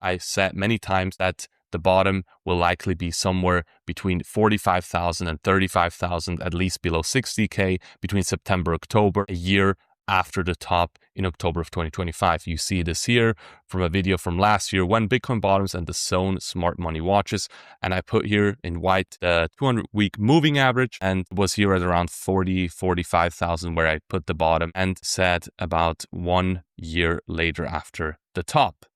I said many times that the bottom will likely be somewhere between 45,000 and 35,000, at least below 60K between September, October, a year after the top in October of 2025. You see this here from a video from last year when Bitcoin bottoms and the Zone smart money watches. And I put here in white the 200-week moving average and was here at around 45,000 where I put the bottom and said about 1 year later after the top.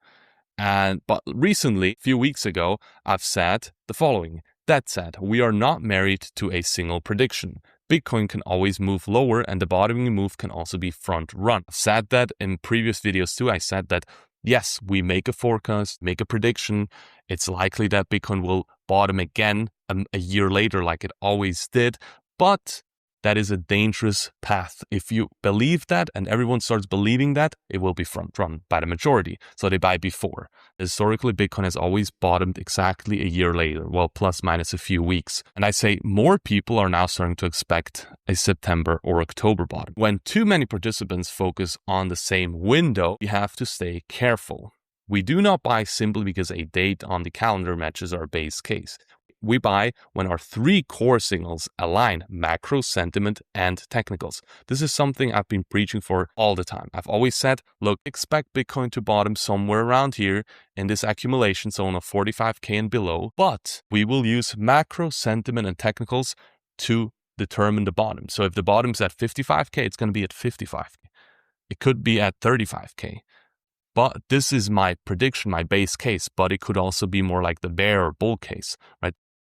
But recently, a few weeks ago, I've said the following. That said, we are not married to a single prediction. Bitcoin can always move lower and the bottoming move can also be front run. I've said that in previous videos too. I said that, yes, we make a forecast, make a prediction. It's likely that Bitcoin will bottom again a year later like it always did. But that is a dangerous path. If you believe that and everyone starts believing that, it will be front run by the majority. So they buy before. Historically, Bitcoin has always bottomed exactly a year later, well, plus minus a few weeks. And I say more people are now starting to expect a September or October bottom. When too many participants focus on the same window, you have to stay careful. We do not buy simply because a date on the calendar matches our base case. We buy when our three core signals align: macro, sentiment, and technicals. This is something I've been preaching for all the time. I've always said, look, expect Bitcoin to bottom somewhere around here in this accumulation zone of 45K and below, but we will use macro, sentiment, and technicals to determine the bottom. So if the bottom's at 55K, it's going to be at 55K. It could be at 35K. But this is my prediction, my base case, but it could also be more like the bear or bull case, right?